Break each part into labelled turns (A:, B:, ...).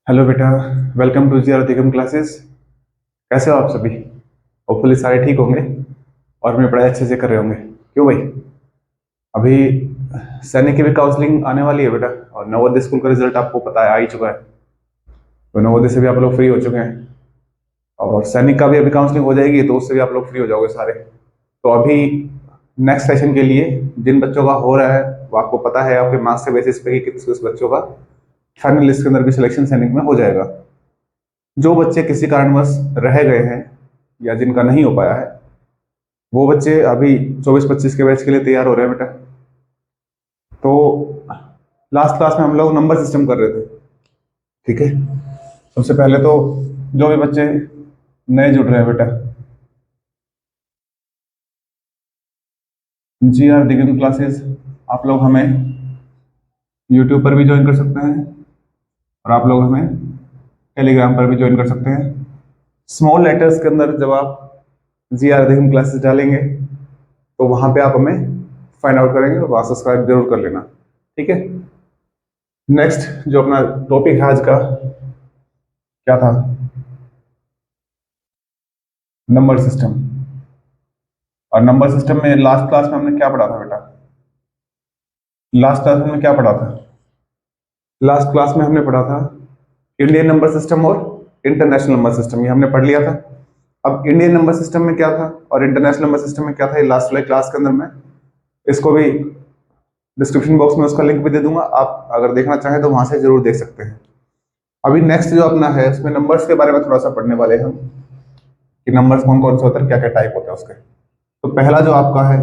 A: Hello बेटा। Welcome to GR अधिगम classes. कैसे हो आप सभी? होपफुली सारे ठीक होंगे और अपनी पढ़ाई अच्छे से कर रहे होंगे। क्यों भाई? अभी सैनिक की भी काउंसलिंग आने वाली है बेटा, और नवोदय स्कूल का रिजल्ट आपको पता है आ ही चुका है। तो नवोदय से भी आप लोग फ्री हो चुके हैं, और सैनिक का भी अभी काउंसलिंग हो जाएगी तो उससे भी आप लोग फ्री हो जाओगे सारे। तो अभी नेक्स्ट सेशन के लिए जिन बच्चों का हो रहा है वो आपको पता है, आपके मार्क्स के बेसिस पे कि किस किस बच्चों का फाइनल लिस्ट के अंदर भी सिलेक्शन सैनिक में हो जाएगा। जो बच्चे किसी कारणवश रह गए हैं या जिनका नहीं हो पाया है, वो बच्चे अभी 24-25 के बैच के लिए तैयार हो रहे हैं बेटा। तो लास्ट क्लास में हम लोग नंबर सिस्टम कर रहे थे, ठीक है। सबसे पहले तो जो भी बच्चे नए जुड़ रहे हैं बेटा, जी आर दिगंत क्लासेस आप लोग हमें यूट्यूब पर भी ज्वाइन कर सकते हैं, और आप लोग हमें टेलीग्राम पर भी ज्वाइन कर सकते हैं। स्मॉल लेटर्स के अंदर जब आप जी आर दिगंत क्लासेस डालेंगे तो वहां पे आप हमें फाइंड आउट करेंगे, और वहां सब्सक्राइब जरूर कर लेना, ठीक है। नेक्स्ट जो अपना टॉपिक है आज का, क्या था? Number system. और नंबर सिस्टम में लास्ट क्लास में हमने क्या पढ़ा था बेटा? लास्ट क्लास में हमने क्या पढ़ा था? लास्ट क्लास में हमने पढ़ा था इंडियन नंबर सिस्टम और इंटरनेशनल नंबर सिस्टम, ये हमने पढ़ लिया था। अब इंडियन नंबर सिस्टम में क्या था और इंटरनेशनल नंबर सिस्टम में क्या था, ये लास्ट वाले क्लास के अंदर मैं इसको भी डिस्क्रिप्शन बॉक्स में उसका लिंक भी दे दूंगा, आप अगर देखना चाहें तो वहां से जरूर देख सकते हैं। अभी नेक्स्ट जो अपना है उसमें नंबर्स के बारे में थोड़ा सा पढ़ने वाले हैं हम, कि नंबर्स कौन कौन से होते हैं, क्या क्या टाइप होता है उसके। तो पहला जो आपका है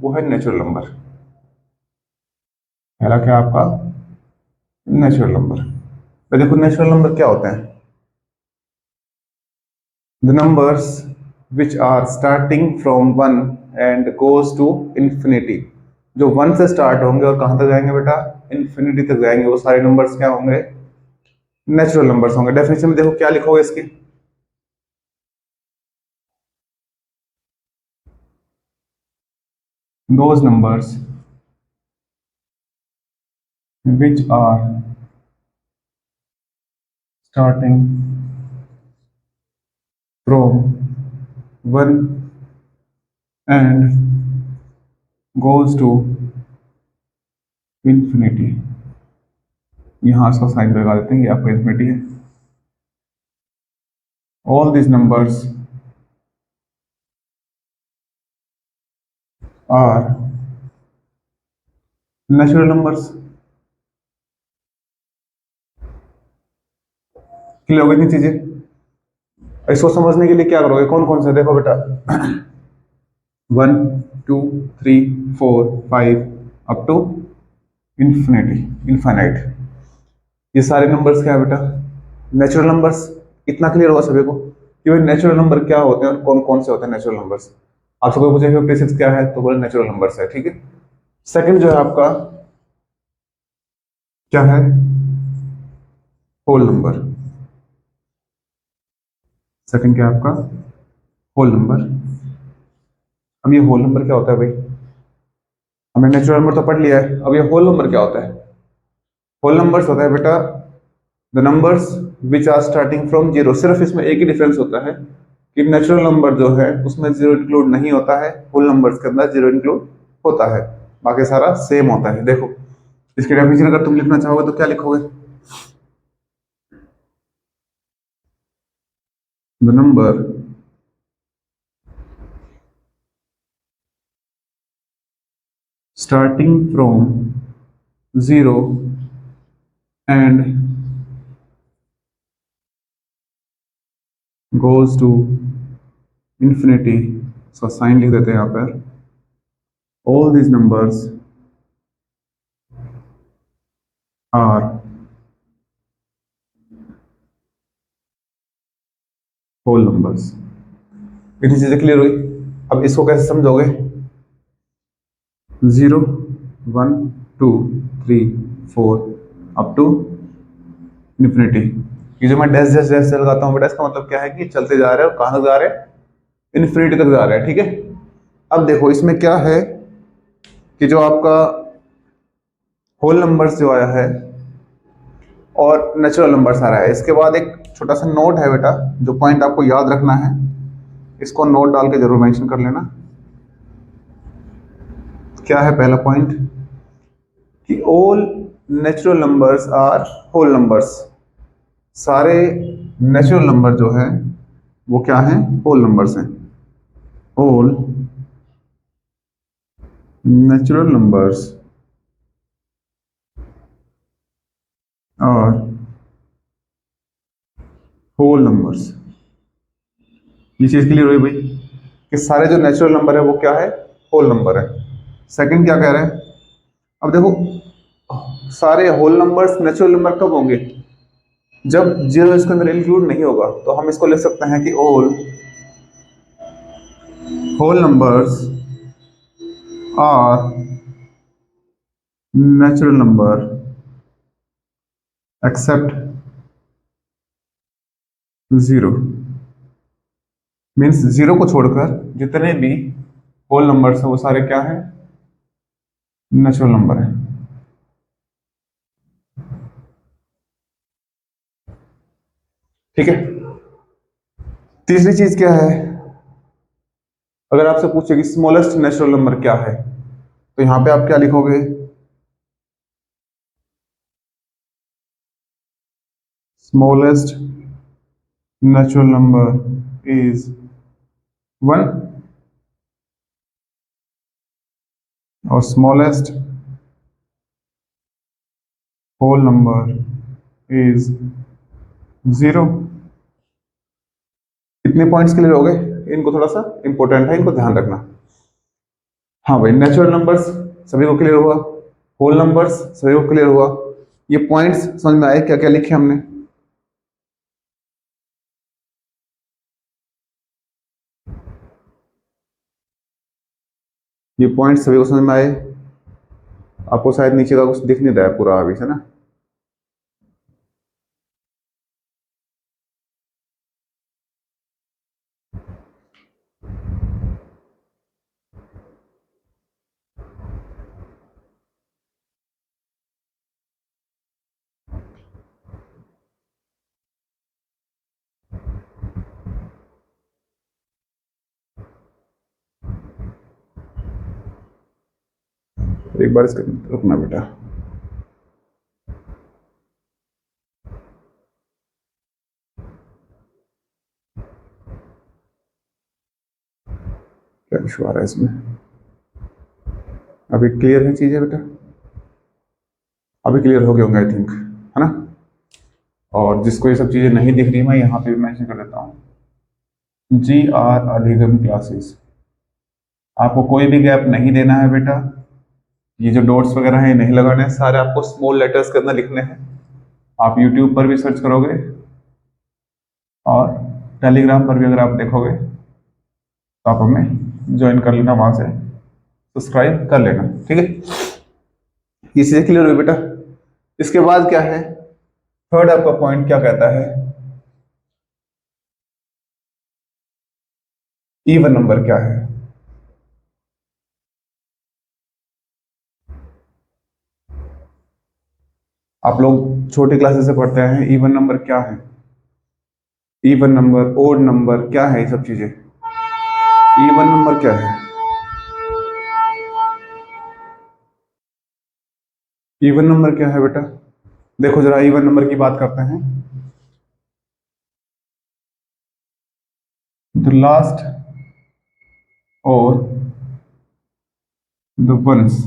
A: वो है नेचुरल नंबर। पहला क्या आपका? Natural number. तो देखो नेचुरल नंबर क्या होते हैं? The numbers which are starting from one and goes to infinity. जो वन से स्टार्ट होंगे और कहां तक जाएंगे बेटा? इंफिनिटी तक जाएंगे, वो सारे नंबर्स क्या होंगे? नेचुरल नंबर्स होंगे। डेफिनेशन में देखो क्या लिखोगे इसकी, those numbers which are starting from one and goes to infinity। यहाँ इसका साइन लगा देते हैं, ये आपका infinity है। all these numbers are natural numbers। Clear हो गई इतनी चीजें? इसको समझने के लिए क्या करोगे, कौन कौन से देखो बेटा, 1 2 3 4 5 अप टू इंफिनिटी, इनफाइनाइट। ये सारे नंबर्स क्या है बेटा? Natural numbers. इतना क्लियर होगा सभी को कि भाई नेचुरल नंबर क्या होते हैं और कौन कौन से होते हैं नेचुरल नंबर्स। आपसे कोई पूछे 56 क्या है तो बोले नेचुरल नंबर्स है, ठीक है। सेकंड जो है आपका क्या है? Whole number. सेकंड क्या है आपका? Whole number. अब ये होल नंबर क्या होता है भाई? हमने नेचुरल नंबर तो पढ़ लिया है, अब ये होल नंबर क्या होता है? होल नंबर्स होता है बेटा the numbers which are starting from zero. सिर्फ इसमें एक ही डिफरेंस होता है कि नेचुरल नंबर जो है उसमें जीरो इंक्लूड नहीं होता है, होल नंबर्स के अंदर जीरो इंक्लूड होता है, बाकी सारा सेम होता है। देखो इसकी डेफिनेशन अगर तुम लिखना चाहोगे तो क्या लिखोगे? The number starting from zero and goes to infinity। इसका साइन लिख देते हैं यहाँ पर। all these numbers are whole numbers। इतनी चीजें क्लियर हुई? अब इसको कैसे समझोगे? 0 1 2 3 4 अप टू इन्फिनिटी। ये जो मैं डैश डैश डैश से लगाता हूँ बेटा, इसका मतलब क्या है कि चलते जा रहे हैं, और कहां तक जा रहे हैं? इन्फिनिटी तक जा रहे हैं, ठीक है। अब देखो इसमें क्या है कि जो आपका होल नंबर्स जो आया है और नेचुरल नंबर्स आ रहा है। इसके बाद एक छोटा सा नोट है बेटा, जो पॉइंट आपको याद रखना है, इसको नोट डाल के जरूर मेंशन कर लेना। क्या है पहला पॉइंट कि all natural numbers are whole numbers. सारे नेचुरल नंबर जो है वो क्या हैं? होल नंबर्स हैं। ऑल नेचुरल नंबर्स और होल नंबर्स। ये चीज क्लियर हुई भाई कि सारे जो नेचुरल नंबर है वो क्या है? होल नंबर है। सेकंड क्या कह रहे हैं? अब देखो, सारे होल नंबर्स नेचुरल नंबर कब होंगे? जब जीरो इसके अंदर इंक्लूड नहीं होगा। तो हम इसको लिख सकते हैं कि all whole numbers are natural number except zero. Means zero को छोड़कर जितने भी होल नंबर्स हैं वो सारे क्या हैं? नेचुरल नंबर है। ठीक है। तीसरी चीज क्या है? अगर आपसे पूछे कि स्मॉलेस्ट नेचुरल नंबर क्या है, तो यहां पे आप क्या लिखोगे? स्मॉलेस्ट नेचुरल नंबर इज 1 और स्मॉलेस्ट होल नंबर इज 0। इतने पॉइंट्स क्लियर हो गए? इनको थोड़ा सा इंपॉर्टेंट है, इनको ध्यान रखना। हाँ भाई, नेचुरल नंबर्स सभी को क्लियर हुआ, होल नंबर्स सभी को क्लियर हुआ। ये पॉइंट्स समझ में आए क्या क्या लिखे हमने? ये पॉइंट्स सभी को समझ में आए? आपको शायद नीचे का कुछ दिख नहीं रहा है पूरा अभी से ना। एक बार इसका रुकना बेटा। क्या इशू आ रहा है इसमें? अभी क्लियर है चीजें बेटा? अभी क्लियर हो गए होंगे आई थिंक, है ना? और जिसको ये सब चीजें नहीं दिख रही, मैं यहाँ पे भी मेंशन कर देता हूँ, GR अधिगम क्लासेस। आपको कोई भी गैप नहीं देना है बेटा। ये जो डॉट्स वगैरह हैं ये नहीं लगाने हैं, सारे आपको स्मॉल लेटर्स के अंदर लिखने हैं। आप यूट्यूब पर भी सर्च करोगे और टेलीग्राम पर भी अगर आप देखोगे तो आप हमें ज्वाइन कर लेना, वहां से सब्सक्राइब कर लेना। ठीक है, ये चीजें क्लियर हुई बेटा? इसके बाद क्या है? थर्ड आपका पॉइंट क्या कहता है? इवन नंबर क्या है? आप लोग छोटी क्लासेस से पढ़ते हैं, इवन नंबर क्या है? इवन नंबर, ओड नंबर क्या है? ये सब चीजें इवन नंबर क्या है? इवन नंबर क्या है बेटा? देखो जरा, इवन नंबर की बात करते हैं। द लास्ट और the ones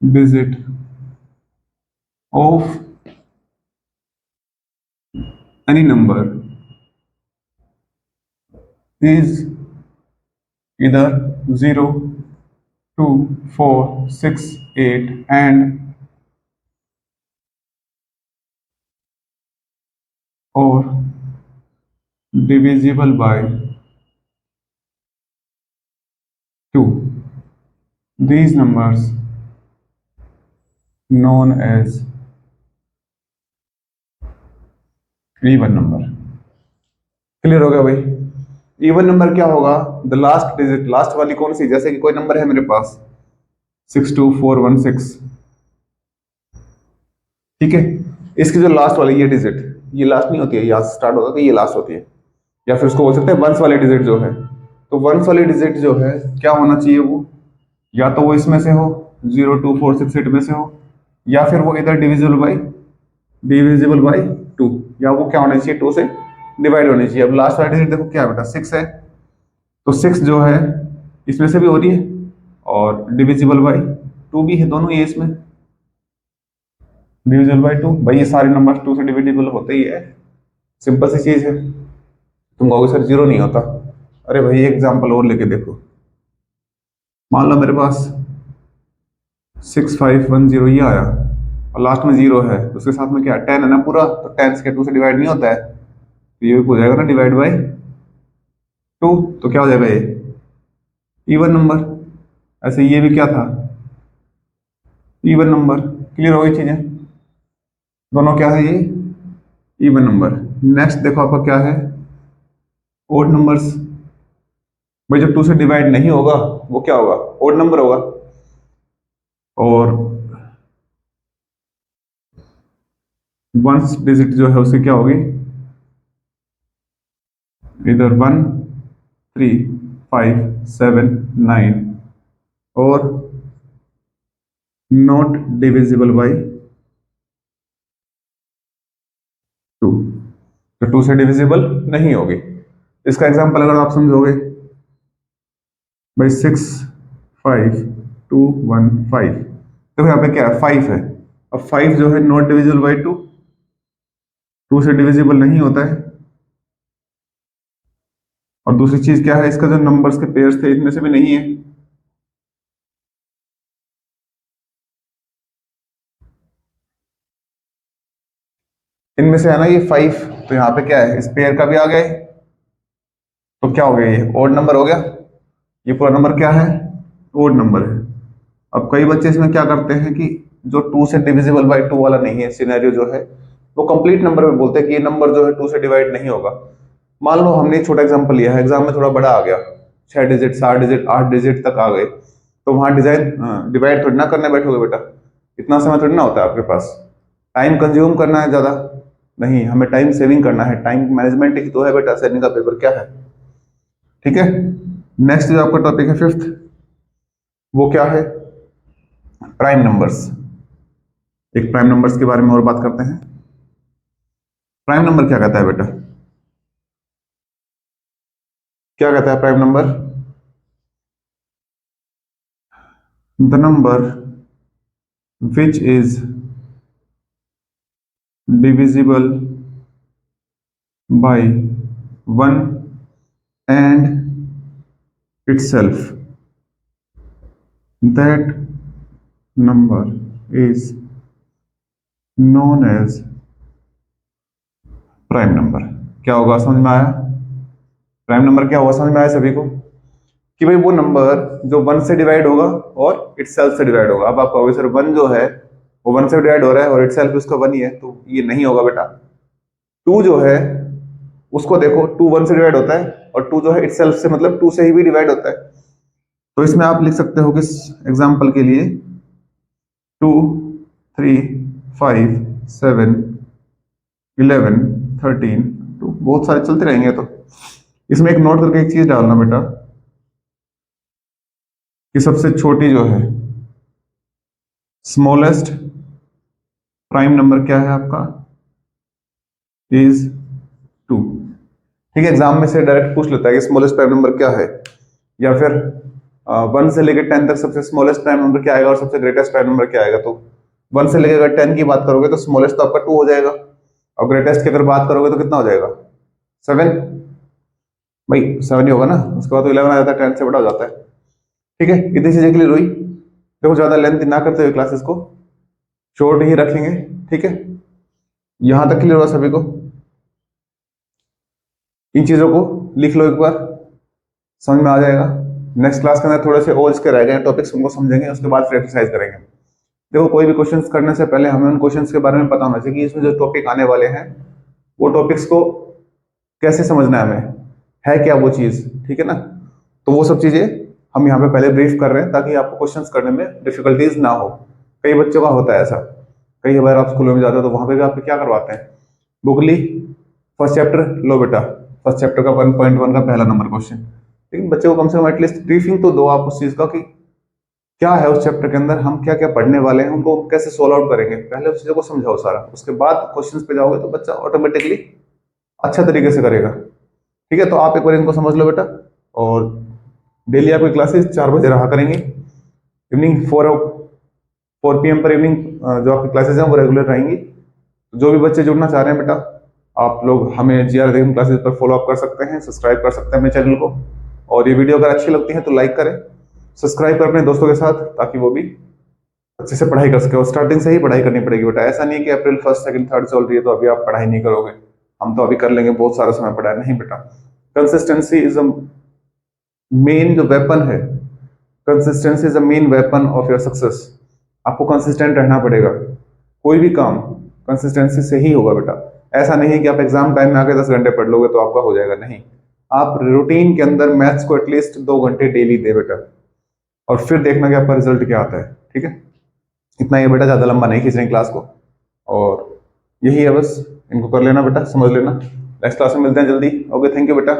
A: digit of any number is either 0, 2, 4, 6, 8 and or divisible by 2. These numbers known as even number. Clear हो गया भाई? इवन नंबर क्या होगा? द लास्ट डिजिट, लास्ट वाली कौन सी? जैसे कि कोई नंबर है मेरे पास 62416, ठीक है। इसकी जो लास्ट वाली ये डिजिट, ये लास्ट नहीं होती है, यहाँ से स्टार्ट होता है, ये लास्ट होती है, या फिर उसको बोल सकते हैं वंस वाली डिजिट जो है। तो वंस वाली डिजिट जो है क्या होना चाहिए, वो या तो वो इसमें से हो, 02468 में से हो, या फिर वो इधर डिविजिबल बाई 2, या वो क्या होना चाहिए, 2 से डिवाइड होनी चाहिए। अब लास्ट वाली डिजिट देखो क्या है बेटा, 6 है, तो 6 जो है इसमें से भी हो रही है और डिविजिबल बाई 2 भी है, दोनों ही है इसमें। डिविजिबल बाई 2, भाई ये सारे नंबर 2 से डिविजिबल होते ही है, सिंपल सी चीज है। तुम कहोगे सर 0 नहीं होता, अरे भाई एग्जाम्पल और लेके देखो। मान लो मेरे पास 6510 ये आया और लास्ट में 0 है, तो उसके साथ में क्या 10 है ना पूरा, तो 10 से 2 से डिवाइड नहीं होता है, तो ये हो जाएगा ना डिवाइड बाई 2, तो क्या हो जाएगा ये इवन नंबर। ऐसे ये भी क्या था, इवन नंबर। क्लियर हो गई चीजें, दोनों क्या है ये इवन नंबर। नेक्स्ट देखो आपका क्या है, ओड नंबर्स। भाई जब 2 से डिवाइड नहीं होगा वो क्या होगा, ओड नंबर होगा। और वंस डिजिट जो है उसकी क्या होगी, इधर 1 3 5 7 9, और नॉट डिविजिबल बाई 2, तो 2 से डिविजिबल नहीं होगी। इसका एग्जांपल अगर आप समझोगे, भाई 6 5 2 1 5, देखो यहाँ पे क्या है 5 है, अब 5 जो है नॉट डिविजिबल बाई 2, 2 से डिविजिबल नहीं होता है। और दूसरी चीज क्या है, इसका जो नंबर्स के पेयर्स थे इनमें से भी नहीं है। इनमें से है ना ये 5, तो यहाँ पे क्या है, इस पेयर का भी आ गया है, तो क्या हो गया ये ओड नंबर हो गया। ये पूरा नंबर क्या है, ओड नंबर है। अब कई बच्चे इसमें क्या करते हैं कि जो 2 से डिविजिबल बाई 2 वाला नहीं है सिनेरियो जो है, वो कंप्लीट नंबर में बोलते हैं कि ये नंबर जो है 2 से डिवाइड नहीं होगा। मान लो हमने एक छोटा एग्जांपल लिया है, एग्जाम में थोड़ा बड़ा आ गया, 6 डिजिट 7 डिजिट 8 डिजिट तक आ गए, तो वहां डिजाइन डिवाइड थोड़ी ना करने बैठोगे बेटा, इतना समय थोड़ी ना होता है आपके पास, टाइम कंज्यूम करना है ज्यादा, नहीं हमें टाइम सेविंग करना है, टाइम मैनेजमेंट ही तो है बेटा सैनिक का पेपर क्या है। ठीक है। नेक्स्ट जो आपका टॉपिक है फिफ्थ, वो क्या है, प्राइम नंबर्स। एक प्राइम नंबर्स के बारे में और बात करते हैं। प्राइम नंबर क्या कहता है बेटा, क्या कहता है prime number, the number which is divisible by 1 and itself, that number is known as prime number. क्या होगा समझ में आया, प्राइम नंबर क्या होगा समझ में आया सभी को, कि भाई वो नंबर जो 1 से डिवाइड होगा और इटसेल्फ से डिवाइड होगा। अब आप कहोगे सर 1 जो है वो 1 से डिवाइड हो रहा है और इटसेल्फ उसका 1 ही है, तो ये नहीं होगा बेटा। 2 जो है उसको देखो, 2 1 से डिवाइड होता है, और 2 जो है इटसेल्फ से मतलब 2 से ही भी डिवाइड होता है। तो इसमें आप लिख सकते हो कि एग्जाम्पल के लिए 2 3 5 7 11 13 2, बहुत सारे चलते रहेंगे। तो इसमें एक नोट करके एक चीज डालना बेटा, कि सबसे छोटी जो है स्मॉलेस्ट प्राइम नंबर क्या है आपका, इज 2। ठीक है, एग्जाम में से डायरेक्ट पूछ लेता है कि स्मॉलेस्ट प्राइम नंबर क्या है, या फिर 1 से लेकर 10 तक सबसे स्मॉलेस्ट प्राइम नंबर क्या आएगा और सबसे ग्रेटेस्ट प्राइम नंबर क्या आएगा। तो 1 से लेकर 10 की बात करोगे तो स्मॉलेस्ट तो आपका 2 हो जाएगा, और ग्रेटेस्ट की अगर बात करोगे तो कितना हो जाएगा 7। भाई 7 ही होगा ना, उसके बाद तो 11 आ जाता है, 10 से बड़ा हो जाता है। ठीक है, इतनी चीजें के लिए रोई, देखो ज्यादा लेंथ ना करते हुए क्लासेस को शॉर्ट ही रखेंगे। ठीक है, यहां तक क्लियर हुआ सभी को, इन चीजों को लिख लो एक बार, समझ में आ जाएगा। नेक्स्ट क्लास के अंदर थोड़े से और इसके रह गए टॉपिक्स, उनको समझेंगे, उसके बाद फिर एक्सरसाइज करेंगे। देखो कोई भी क्वेश्चंस करने से पहले हमें उन क्वेश्चंस के बारे में पता होना चाहिए कि इसमें जो टॉपिक आने वाले हैं वो टॉपिक्स को कैसे समझना है हमें, है क्या वो चीज। ठीक है ना, तो वो सब चीजें हम यहाँ पे पहले ब्रीफ कर रहे हैं ताकि आपको क्वेश्चंस करने में डिफिकल्टीज ना हो। कई बच्चों का होता है ऐसा, कई बार आप स्कूलों में जाते हो तो वहां पे भी आपको क्या करवाते हैं, गूगली फर्स्ट चैप्टर लो बेटा, फर्स्ट चैप्टर का 1.1 का पहला नंबर क्वेश्चन। लेकिन बच्चे को कम से कम एटलीस्ट ब्रीफिंग तो दो आप उस चीज का कि क्या है उस चैप्टर के अंदर, हम क्या क्या पढ़ने वाले हैं, उनको कैसे सोल्व आउट करेंगे, पहले उस चीजों को समझाओ सारा, उसके बाद क्वेश्चंस पे जाओगे तो बच्चा ऑटोमेटिकली अच्छा तरीके से करेगा। ठीक है, तो आप एक बार इनको समझ लो बेटा। और डेली आपकी क्लासेस 4 बजे रहा करेंगी, इवनिंग 4 PM पर इवनिंग जो आपकी क्लासेस हैं वो रेगुलर रहेंगी। जो भी बच्चे जुड़ना चाह रहे हैं बेटा, आप लोग हमें जी आर क्लासेस पर फॉलो अप कर सकते हैं, सब्सक्राइब कर सकते हैं अपने चैनल को। और ये वीडियो अगर अच्छी लगती है तो लाइक करें, सब्सक्राइब करें अपने दोस्तों के साथ, ताकि वो भी अच्छे से पढ़ाई कर सके। और स्टार्टिंग से ही पढ़ाई करनी पड़ेगी बेटा, ऐसा नहीं है कि अप्रैल 1, 2, 3 चल रही है तो अभी आप पढ़ाई नहीं करोगे, हम तो अभी कर लेंगे, बहुत सारा समय पड़ा है, नहीं बेटा। कंसिस्टेंसी इज अ मेन जो वेपन है, consistency is a main weapon of your success. आपको कंसिस्टेंट रहना पड़ेगा, कोई भी काम कंसिस्टेंसी से ही होगा बेटा। ऐसा नहीं है कि आप एग्जाम टाइम में आके 10 घंटे पढ़ लोगे तो आपका हो जाएगा, नहीं। आप रूटीन के अंदर मैथ्स को एटलीस्ट 2 घंटे डेली दे बेटा, और फिर देखना कि आपका रिजल्ट क्या आता है। ठीक है, इतना ही है बेटा, ज्यादा लंबा नहीं खींचने क्लास को। और यही है बस, इनको कर लेना बेटा, समझ लेना। नेक्स्ट क्लास में मिलते हैं जल्दी। ओके, थैंक यू बेटा।